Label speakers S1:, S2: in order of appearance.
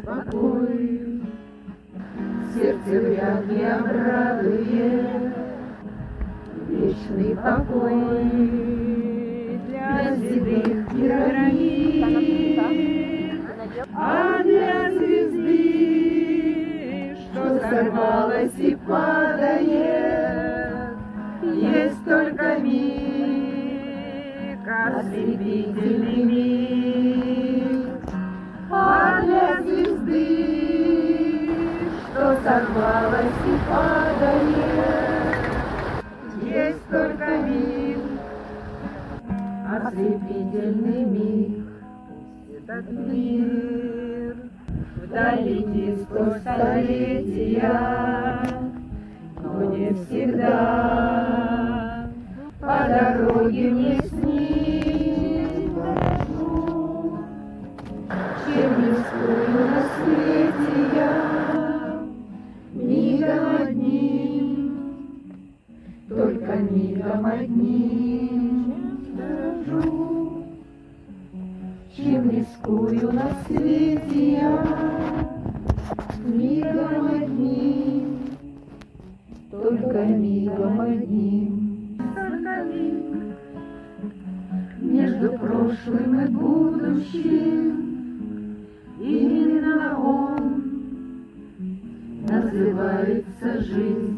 S1: покой, сердце вряд ли обрадует вечный покой для седых пирамид, а для звезды, что сорвалась и падает, есть только миг, ослепительный миг. А для звезды, что сорвалась и падает, есть только миг, ослепительный миг. Этот мир вдали летит сквозь столетия, но не всегда по дороге мне с ним прохожу. Чем рискую на свете я, мигом одним, только мигом одним дрожу. Чем рискую на свете я, мигом одним, только мигом одним. Только миг между прошлым и будущим, именно он называется жизнь.